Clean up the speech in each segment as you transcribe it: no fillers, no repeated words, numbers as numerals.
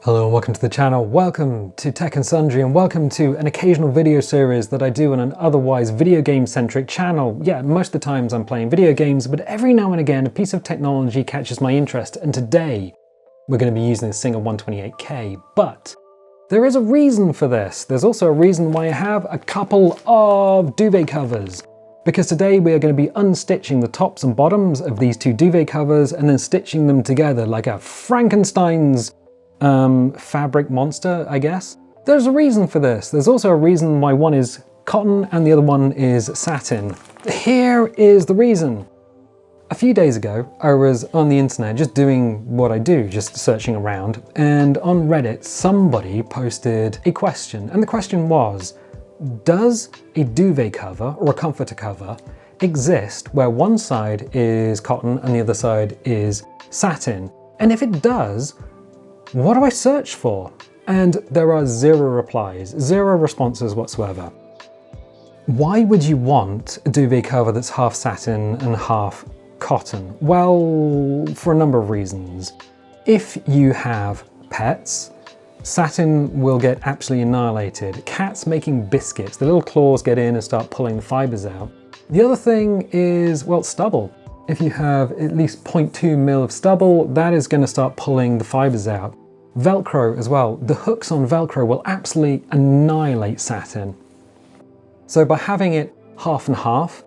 Hello and welcome to the channel, welcome to Tech and Sundry, and welcome to an occasional video series that I do on an otherwise video game centric channel. Yeah, most of the times I'm playing video games, but every now and again a piece of technology catches my interest, and today we're going to be using the Singer 128K, but there is a reason for this. There's also a reason why I have a couple of duvet covers. Because today we are going to be unstitching the tops and bottoms of these two duvet covers and then stitching them together like a Frankenstein's fabric monster, I guess. There's a reason for this. There's also a reason why one is cotton and the other one is satin. Here is the reason. A few days ago, I was on the internet just doing what I do, just searching around, and on Reddit somebody posted a question, and the question was, does a duvet cover or a comforter cover exist where one side is cotton and the other side is satin? And if it does, what do I search for? And there are zero replies, zero responses whatsoever. Why would you want a duvet cover that's half satin and half cotton? Well, for a number of reasons. If you have pets, satin will get absolutely annihilated. Cats making biscuits, the little claws get in and start pulling the fibers out. The other thing is, well, stubble. If you have at least 0.2 mil of stubble, that is going to start pulling the fibers out. Velcro as well. The hooks on Velcro will absolutely annihilate satin. So by having it half and half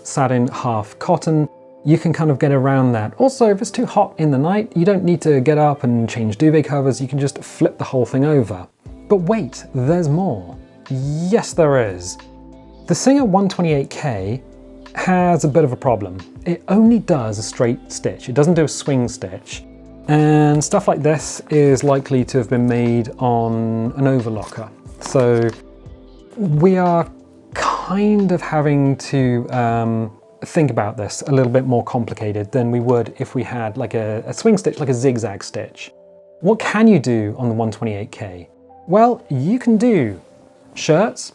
satin, half cotton, you can kind of get around that. Also, if it's too hot in the night, you don't need to get up and change duvet covers, you can just flip the whole thing over. But wait, there's more. Yes, there is. The Singer 128K has a bit of a problem. It only does a straight stitch, it doesn't do a swing stitch. And stuff like this is likely to have been made on an overlocker. So we are kind of having to think about this a little bit more complicated than we would if we had like a swing stitch, like a zigzag stitch. What can you do on the 128K? Well, you can do shirts,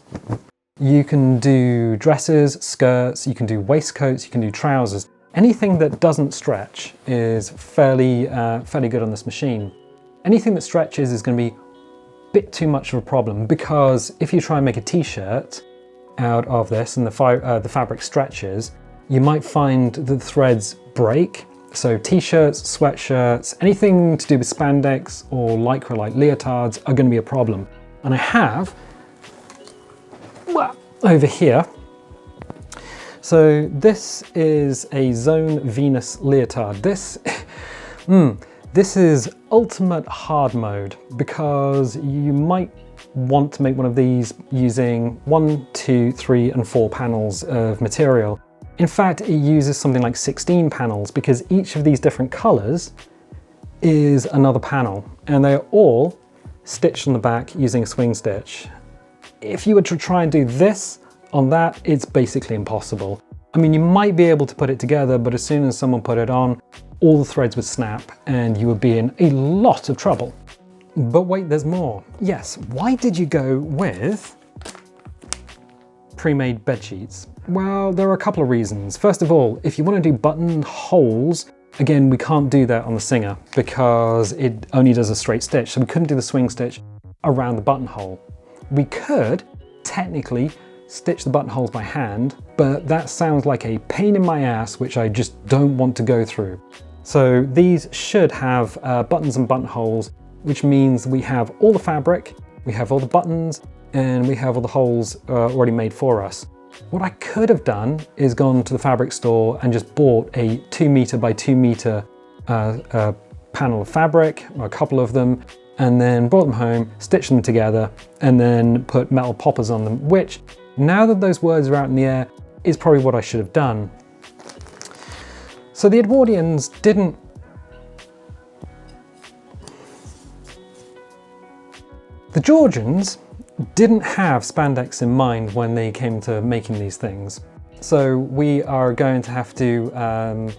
you can do dresses, skirts, you can do waistcoats, you can do trousers. Anything that doesn't stretch is fairly good on this machine. Anything that stretches is going to be a bit too much of a problem, because if you try and make a t-shirt out of this and the fabric stretches, you might find that the threads break. So t-shirts, sweatshirts, anything to do with spandex or lycra like leotards are going to be a problem. And I have, well, over here, so this is a Zone Venus leotard. This is ultimate hard mode, because you might want to make one of these using 1, 2, 3, and 4 panels of material. In fact, it uses something like 16 panels, because each of these different colors is another panel, and they're all stitched on the back using a swing stitch. If you were to try and do this on that, it's basically impossible. I mean, you might be able to put it together, but as soon as someone put it on, all the threads would snap and you would be in a lot of trouble. But wait, there's more. Yes, why did you go with pre-made bed sheets? Well, there are a couple of reasons. First of all, if you want to do buttonholes, again, we can't do that on the Singer because it only does a straight stitch, so we couldn't do the swing stitch around the buttonhole. We could technically stitch the buttonholes by hand, but that sounds like a pain in my ass, which I just don't want to go through. So these should have buttons and buttonholes, which means we have all the fabric, we have all the buttons, and we have all the holes already made for us. What I could have done is gone to the fabric store and just bought a 2 meter by 2 meter panel of fabric, or a couple of them, and then brought them home, stitched them together, and then put metal poppers on them, which, now that those words are out in the air, is probably what I should have done. So the Edwardians didn't The Georgians didn't have spandex in mind when they came to making these things. So we are going to have to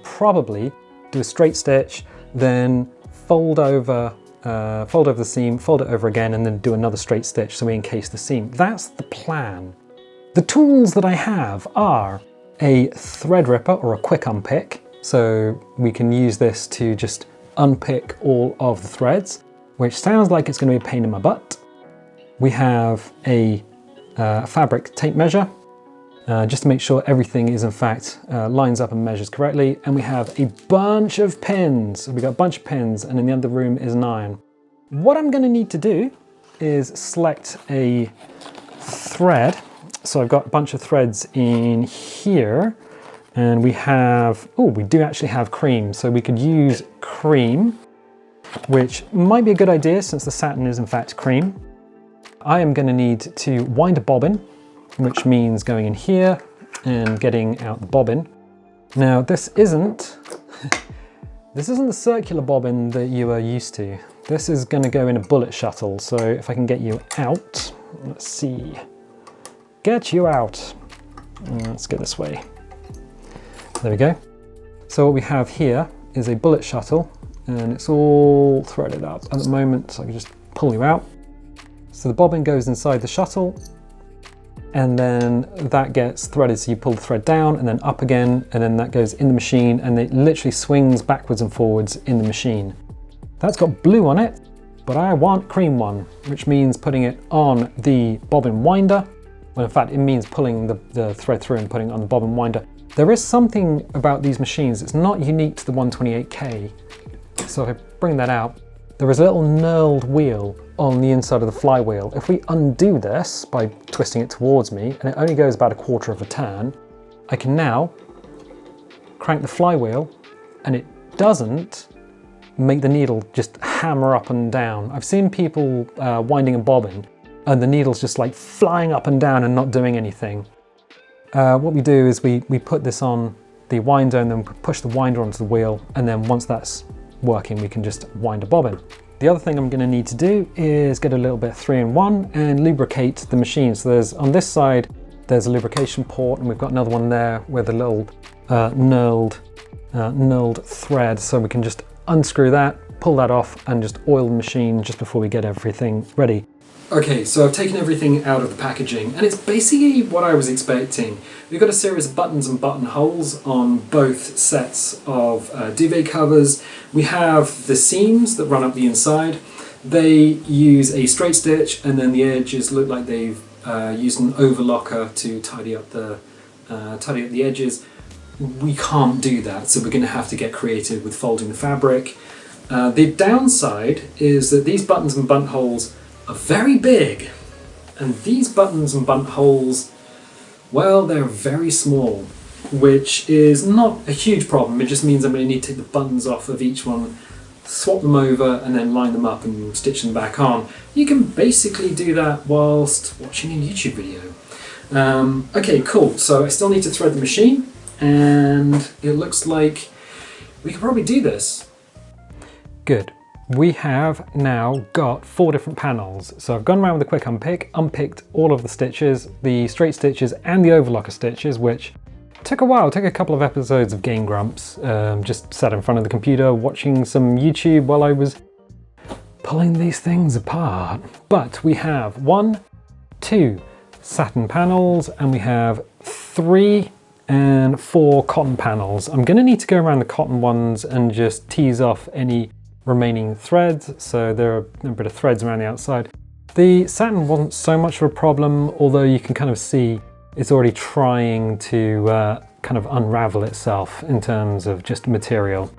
probably do a straight stitch, then fold over the seam, fold it over again, and then do another straight stitch so we encase the seam. That's the plan. The tools that I have are a thread ripper or a quick unpick. So we can use this to just unpick all of the threads. which sounds like it's going to be a pain in my butt. We have a fabric tape measure, just to make sure everything is in fact lines up and measures correctly. And we have a bunch of pins. So we got a bunch of pins, and in the other room is an iron. What I'm going to need to do is select a thread. So I've got a bunch of threads in here, and we have, oh, we do actually have cream. So we could use cream, which might be a good idea since the satin is in fact cream. I am going to need to wind a bobbin, which means going in here and getting out the bobbin. Now this isn't the circular bobbin that you are used to. This is going to go in a bullet shuttle. So if I can get you out, let's see, get you out. Let's go this way. There we go. So what we have here is a bullet shuttle, and it's all threaded up at the moment, so I can just pull you out. So the bobbin goes inside the shuttle, and then that gets threaded. So you pull the thread down and then up again, and then that goes in the machine, and it literally swings backwards and forwards in the machine. That's got blue on it, but I want cream one, which means putting it on the bobbin winder. Well, in fact, it means pulling the thread through and putting it on the bobbin winder. There is something about these machines that's not unique to the 128K. So if I bring that out, there is a little knurled wheel on the inside of the flywheel. If we undo this by twisting it towards me, and it only goes about a quarter of a turn, I can now crank the flywheel, and it doesn't make the needle just hammer up and down. I've seen people winding a bobbin, and the needle's just like flying up and down and not doing anything. What we do is we put this on the winder, and then push the winder onto the wheel, and then once that's working, we can just wind a bobbin. The other thing I'm going to need to do is get a little bit of 3-in-1 and lubricate the machine. So there's, on this side, there's a lubrication port, and we've got another one there with a little knurled thread. So we can just unscrew that, pull that off, and just oil the machine just before we get everything ready. Okay, so I've taken everything out of the packaging, and it's basically what I was expecting. We've got a series of buttons and buttonholes on both sets of duvet covers. We have the seams that run up the inside. They use a straight stitch, and then the edges look like they've used an overlocker to tidy up the edges. We can't do that, so we're going to have to get creative with folding the fabric. The downside is that these buttons and buttonholes are very big, and these buttons and buttonholes, well, they're very small, which is not a huge problem. It just means I'm going to need to take the buttons off of each one, swap them over, and then line them up and stitch them back on. You can basically do that whilst watching a YouTube video. Okay, cool. So I still need to thread the machine, and it looks like we can probably do this. Good. We have now got 4 different panels. So I've gone around with a quick unpick, unpicked all of the stitches, the straight stitches and the overlocker stitches, which took a while, took a couple of episodes of Game Grumps. Just sat in front of the computer watching some YouTube while I was pulling these things apart. But we have 1, 2 satin panels, and we have 3 and 4 cotton panels. I'm going to need to go around the cotton ones and just tease off any remaining threads. So there are a bit of threads around the outside. The satin wasn't so much of a problem, although you can kind of see it's already trying to kind of unravel itself in terms of just material.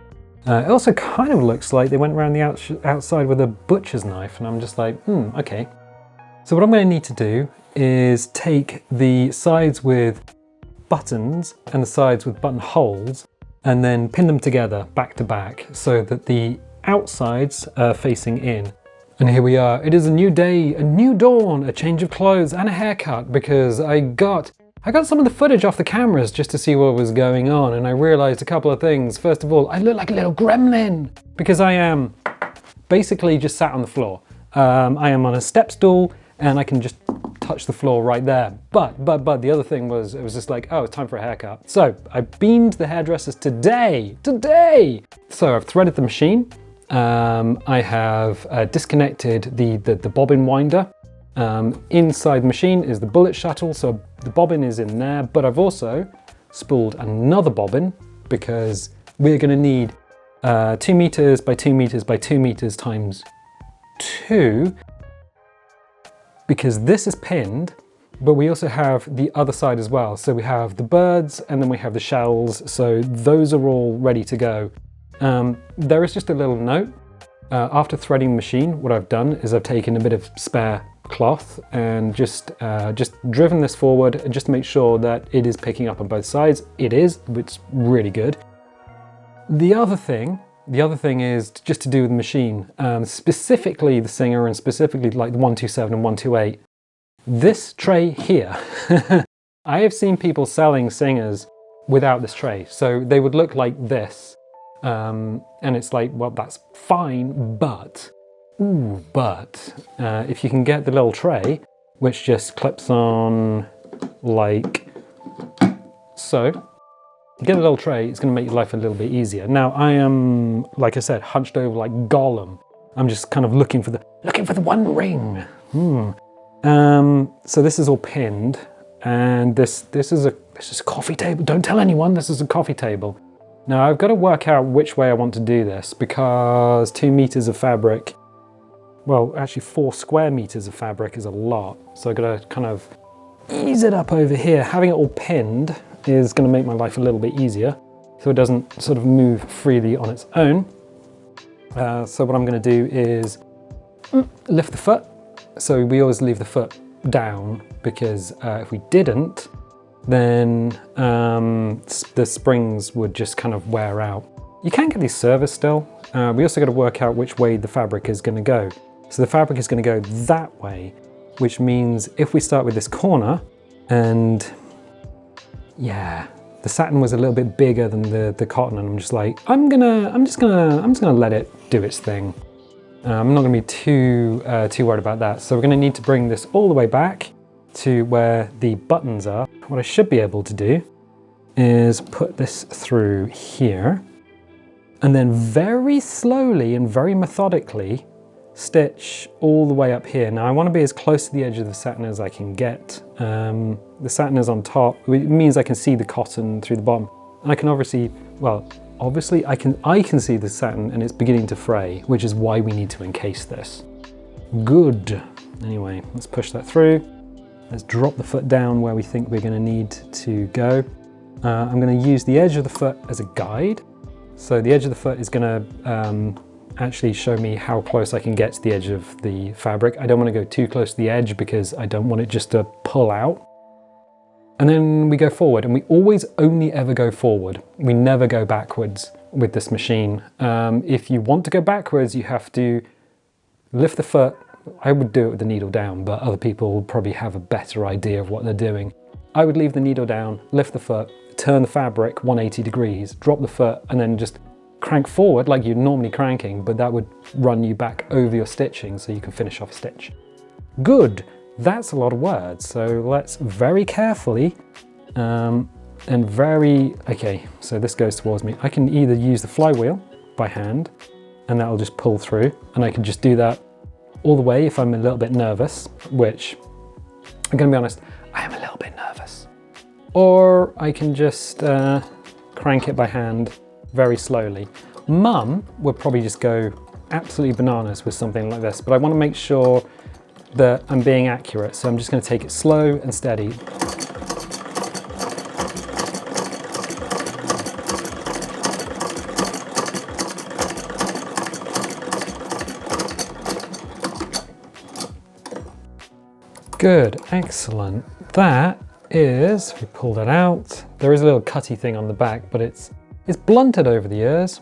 It also kind of looks like they went around the outside with a butcher's knife, and I'm just like, okay. So what I'm going to need to do is take the sides with buttons and the sides with buttonholes, and then pin them together back to back so that the outsides are facing in. And here we are. It is a new day, a new dawn, a change of clothes and a haircut, because I got some of the footage off the cameras just to see what was going on, and I realized a couple of things. First of all, I look like a little gremlin because I am basically just sat on the floor. I am on a step stool and I can just touch the floor right there. But the other thing was, it was just like, oh, it's time for a haircut. So I beamed the hairdressers today. So I've threaded the machine. I have disconnected the bobbin winder. Inside the machine is the bullet shuttle, so the bobbin is in there, but I've also spooled another bobbin because we're going to need 2 meters by 2 meters by 2 meters times two, because this is pinned, but we also have the other side as well. So we have the birds and then we have the shells. So those are all ready to go. There is just a little note. After threading the machine, what I've done is I've taken a bit of spare cloth and just driven this forward and just to make sure that it is picking up on both sides. It is, it's really good. The other thing is just to do with the machine, specifically the Singer and specifically like the 127 and 128. This tray here, I have seen people selling Singers without this tray. So they would look like this. And it's like, well, that's fine, but if you can get the little tray, which just clips on like so, get a little tray, it's going to make your life a little bit easier. Now I am, like I said, hunched over like Gollum. I'm just kind of looking for the one ring. So this is all pinned, and this is a coffee table. Don't tell anyone this is a coffee table. Now I've got to work out which way I want to do this, because 2 meters of fabric, well, actually 4 square meters of fabric is a lot. So I've got to kind of ease it up over here. Having it all pinned is going to make my life a little bit easier, so it doesn't sort of move freely on its own. So what I'm going to do is lift the foot. So we always leave the foot down, because if we didn't, then the springs would just kind of wear out. You can get these serviced still. We also got to work out which way the fabric is going to go. So the fabric is going to go that way, which means if we start with this corner, and yeah, the satin was a little bit bigger than the cotton, and I'm just like, I'm just gonna let it do its thing. I'm not gonna be too worried about that. So we're gonna need to bring this all the way back to where the buttons are. What I should be able to do is put this through here, and then very slowly and very methodically stitch all the way up here. Now I want to be as close to the edge of the satin as I can get. The satin is on top, it means I can see the cotton through the bottom. And I can obviously I can see the satin, and it's beginning to fray, which is why we need to encase this. Good. Anyway, let's push that through. Let's drop the foot down where we think we're going to need to go. I'm going to use the edge of the foot as a guide. So the edge of the foot is going to actually show me how close I can get to the edge of the fabric. I don't want to go too close to the edge because I don't want it just to pull out. And then we go forward, and we always only ever go forward. We never go backwards with this machine. If you want to go backwards, you have to lift the foot. I would do it with the needle down, but other people will probably have a better idea of what they're doing. I would leave the needle down, lift the foot, turn the fabric 180 degrees, drop the foot, and then just crank forward like you're normally cranking, but that would run you back over your stitching so you can finish off a stitch. Good, that's a lot of words. So let's very carefully okay, so this goes towards me. I can either use the flywheel by hand, and that'll just pull through, and I can just do that all the way if I'm a little bit nervous, which I'm gonna be honest, I am a little bit nervous. Or I can just crank it by hand very slowly. Mum would probably just go absolutely bananas with something like this, but I want to make sure that I'm being accurate, so I'm just going to take it slow and steady. Good, excellent. That is, if we pull that out, there is a little cutty thing on the back, but it's blunted over the years.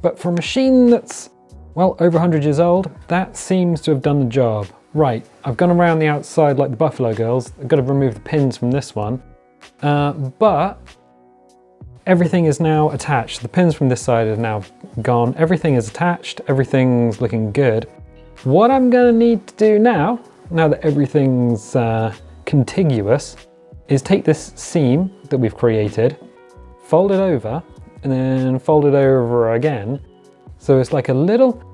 But for a machine that's, well, over 100 years old, that seems to have done the job. Right, I've gone around the outside like the Buffalo Girls. I've got to remove the pins from this one. But everything is now attached. The pins from this side are now gone. Everything is attached. Everything's looking good. What I'm going to need to do now that everything's contiguous, is take this seam that we've created, fold it over, and then fold it over again. So it's like a little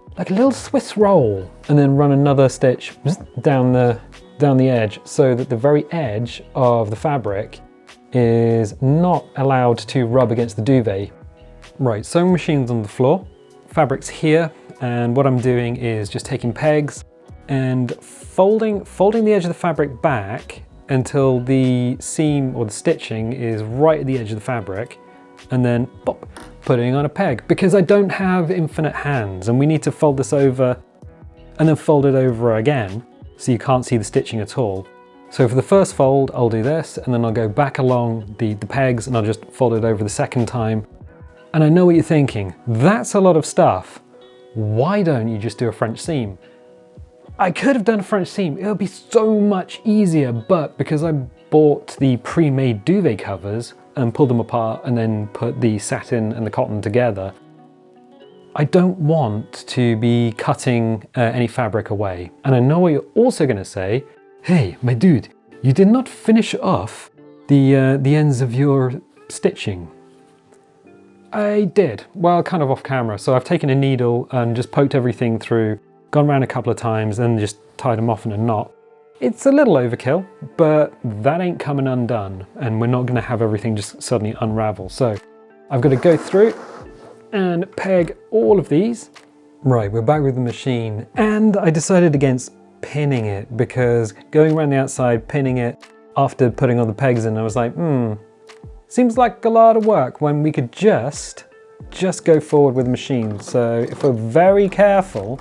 Swiss roll, and then run another stitch down the edge, so that the very edge of the fabric is not allowed to rub against the duvet. Right, sewing machine's on the floor, fabric's here, and what I'm doing is just taking pegs and folding the edge of the fabric back until the seam or the stitching is right at the edge of the fabric, and then pop, putting on a peg, because I don't have infinite hands and we need to fold this over and then fold it over again so you can't see the stitching at all. So for the first fold I'll do this, and then I'll go back along the pegs and I'll just fold it over the second time. And I know what you're thinking, that's a lot of stuff. Why don't you just do a French seam? I could have done a French seam, it would be so much easier, but because I bought the pre-made duvet covers and pulled them apart and then put the satin and the cotton together, I don't want to be cutting any fabric away. And I know what you're also going to say, hey, my dude, you did not finish off the ends of your stitching. I did, well, kind of off camera. So I've taken a needle and just poked everything through, gone around a couple of times and just tied them off in a knot. It's a little overkill, but that ain't coming undone, and we're not going to have everything just suddenly unravel. So I've got to go through and peg all of these. Right, we're back with the machine, and I decided against pinning it, because going around the outside, pinning it after putting all the pegs in, I was like, seems like a lot of work when we could just go forward with the machine. So if we're very careful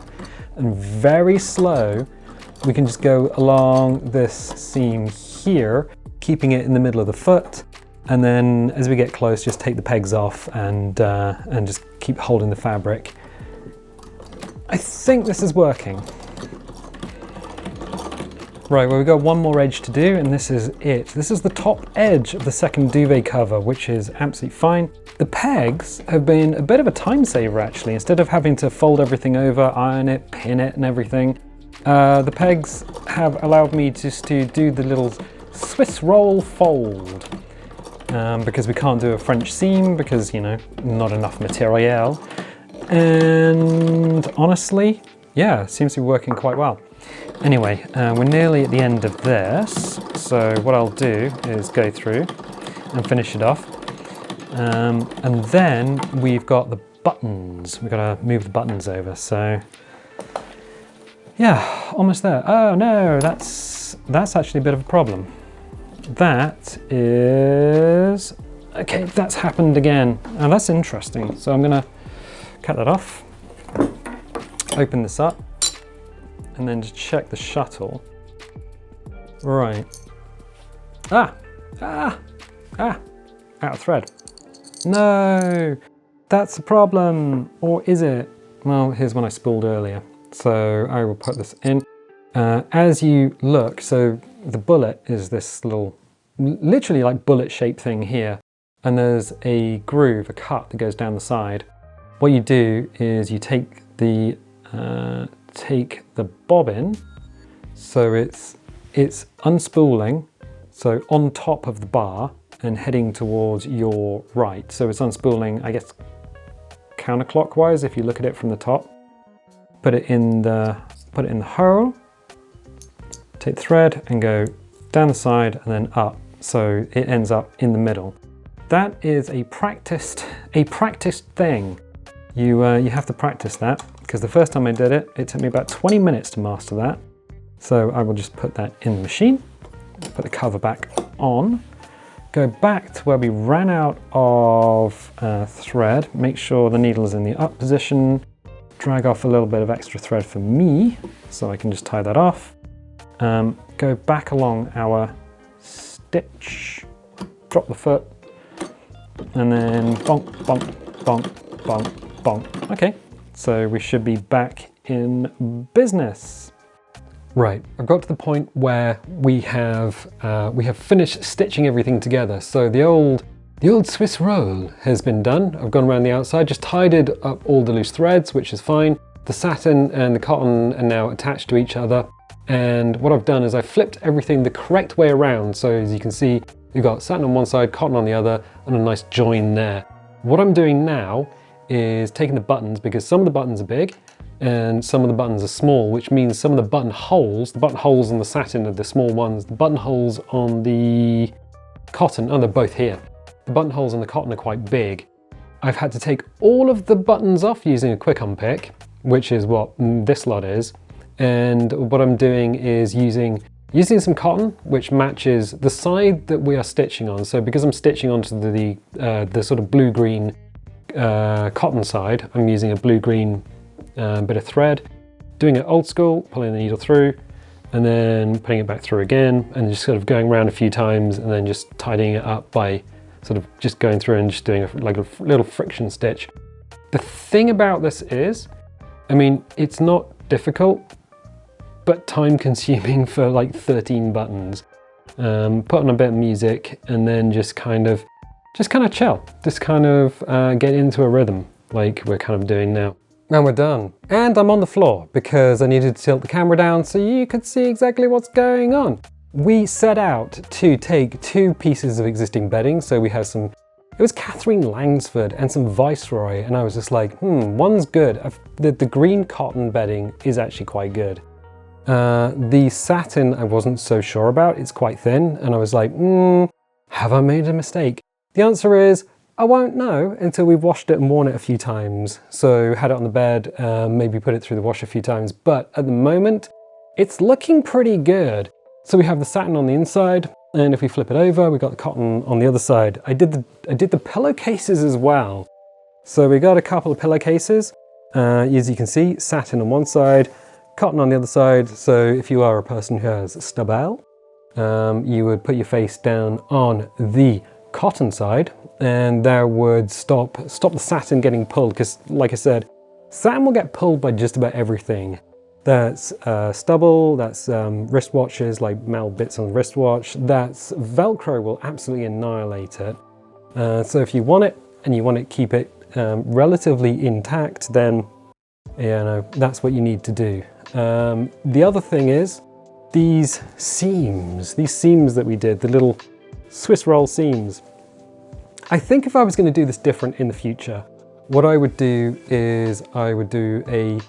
and very slow, we can just go along this seam here, keeping it in the middle of the foot. And then as we get close, just take the pegs off and just keep holding the fabric. I think this is working. Right, well, we've got one more edge to do, and this is it. This is the top edge of the second duvet cover, which is absolutely fine. The pegs have been a bit of a time saver, actually. Instead of having to fold everything over, iron it, pin it, and everything, the pegs have allowed me just to do the little Swiss roll fold. Because we can't do a French seam because, you know, not enough material. And honestly, yeah, it seems to be working quite well. Anyway, we're nearly at the end of this, so what I'll do is go through and finish it off. And then we've got the buttons. We've got to move the buttons over, so yeah, almost there. Oh no, that's actually a bit of a problem. That is, okay, that's happened again. Oh, that's interesting. So I'm gonna cut that off, open this up, and then just check the shuttle. Right. Out of thread. No, that's a problem, or is it? Well, here's one I spooled earlier. So I will put this in. As you look, so the bullet is this little, literally like bullet shaped thing here. And there's a groove, a cut that goes down the side. What you do is you take the bobbin, so it's unspooling, so on top of the bar and heading towards your right. So it's unspooling, I guess, counterclockwise if you look at it from the top. Put it in the hole, take the thread and go down the side and then up, so it ends up in the middle. That is a practiced thing. You have to practice that, because the first time I did it, it took me about 20 minutes to master that. So I will just put that in the machine, put the cover back on, go back to where we ran out of thread, make sure the needle is in the up position, drag off a little bit of extra thread for me, so I can just tie that off. Go back along our stitch, drop the foot, and then bonk, bonk, bonk, bonk, bonk. Okay, so we should be back in business. Right, I've got to the point where we have finished stitching everything together. So the old Swiss roll has been done. I've gone around the outside, just tidied up all the loose threads, which is fine. The satin and the cotton are now attached to each other. And what I've done is I've flipped everything the correct way around. So as you can see, you've got satin on one side, cotton on the other, and a nice join there. What I'm doing now is taking the buttons, because some of the buttons are big and some of the buttons are small, which means some of the button holes on the satin are the small ones. The button holes on the cotton, oh, they're both here. The button holes on the cotton are quite big. I've had to take all of the buttons off using a quick unpick, which is what this lot is, And what I'm doing is using some cotton, which matches the side that we are stitching on. So because I'm stitching onto the sort of blue-green cotton side, I'm using a blue-green bit of thread, doing it old school, pulling the needle through, and then putting it back through again, and just sort of going around a few times, and then just tidying it up by sort of just going through and just doing like a little friction stitch. The thing about this is, I mean, it's not difficult, but time consuming for like 13 buttons. Put on a bit of music and then just kind of chill. Just kind of get into a rhythm like we're kind of doing now. And we're done. And I'm on the floor because I needed to tilt the camera down so you could see exactly what's going on. We set out to take 2 pieces of existing bedding. So we have some, it was Catherine Lansfield and some Viceroy. And I was just like, one's good. The green cotton bedding is actually quite good. The satin I wasn't so sure about, it's quite thin, and I was like, have I made a mistake? The answer is, I won't know until we've washed it and worn it a few times. So had it on the bed, maybe put it through the wash a few times, but at the moment, it's looking pretty good. So we have the satin on the inside, and if we flip it over, we've got the cotton on the other side. I did the pillowcases as well. So we got a couple of pillowcases, as you can see, satin on one side, cotton on the other side. So if you are a person who has stubble, you would put your face down on the cotton side, and that would stop the satin getting pulled, because like I said, satin will get pulled by just about everything. That's stubble, that's wristwatches, like metal bits on the wristwatch, that's Velcro will absolutely annihilate it. So if you want it, and you want to keep it relatively intact, then that's what you need to do. The other thing is these seams that we did, the little Swiss roll seams. I think if I was going to do this different in the future, what I would do is I would do a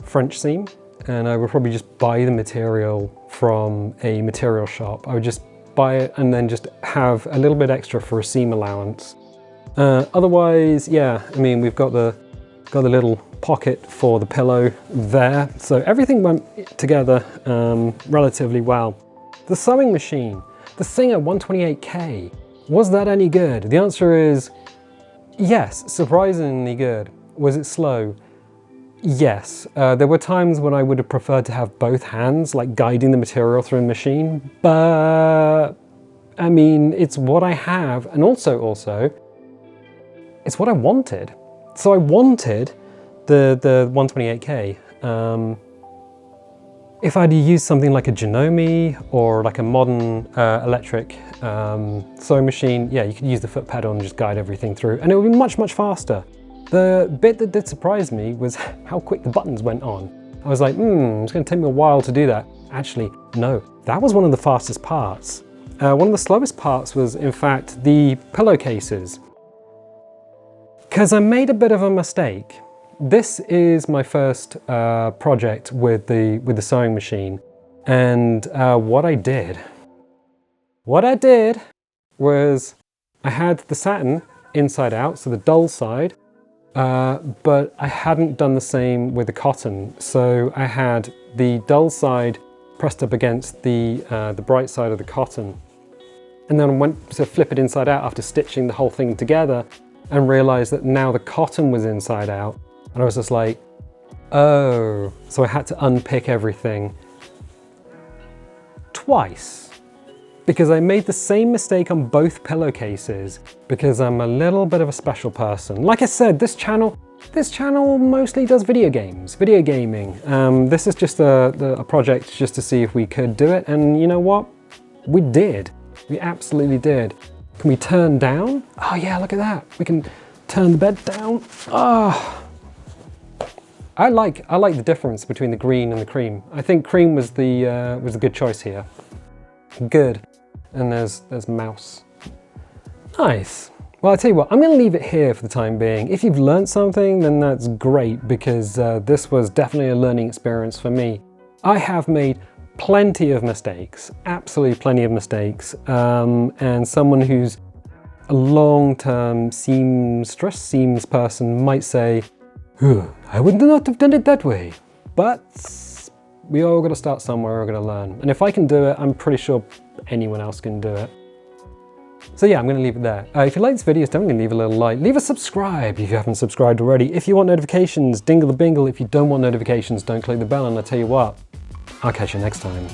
French seam, and I would probably just buy the material from a material shop. I would just buy it and then just have a little bit extra for a seam allowance. Otherwise, yeah, I mean, we've got the little pocket for the pillow there. So everything went together relatively well. The sewing machine, the Singer 128K, was that any good? The answer is yes, surprisingly good. Was it slow? Yes. There were times when I would have preferred to have both hands, like guiding the material through the machine, but I mean, it's what I have, and also, it's what I wanted. So I wanted the 128K. If I'd used something like a Janome or like a modern electric sewing machine, yeah, you could use the foot pedal and just guide everything through, and it would be much, much faster. The bit that did surprise me was how quick the buttons went on. I was like, it's going to take me a while to do that. Actually, no, that was one of the fastest parts. One of the slowest parts was, in fact, the pillowcases. Because I made a bit of a mistake. This is my first project with the sewing machine, and what I did was I had the satin inside out, so the dull side, but I hadn't done the same with the cotton. So I had the dull side pressed up against the bright side of the cotton, and then I went to flip it inside out after stitching the whole thing together, and realized that now the cotton was inside out. And I was just like, oh, so I had to unpick everything twice, because I made the same mistake on both pillowcases, because I'm a little bit of a special person. Like I said, this channel mostly does video gaming. This is just a project just to see if we could do it, and you know what? We did. We absolutely did. Can we turn down? Oh yeah, look at that. We can turn the bed down. Oh. I like the difference between the green and the cream. I think cream was the good choice here. Good. And there's mouse. Nice. Well, I'll tell you what, I'm going to leave it here for the time being. If you've learned something, then that's great, because this was definitely a learning experience for me. I have made plenty of mistakes, absolutely plenty of mistakes, and someone who's a long-term seams person might say, I would not have done it that way. But We all got to start somewhere, we're going to learn. And if I can do it, I'm pretty sure anyone else can do it. So yeah, I'm going to leave it there. If you like this video, definitely leave a little like. Leave a subscribe if you haven't subscribed already. If you want notifications, dingle the bingle. If you don't want notifications, don't click the bell. And I'll tell you what, I'll catch you next time.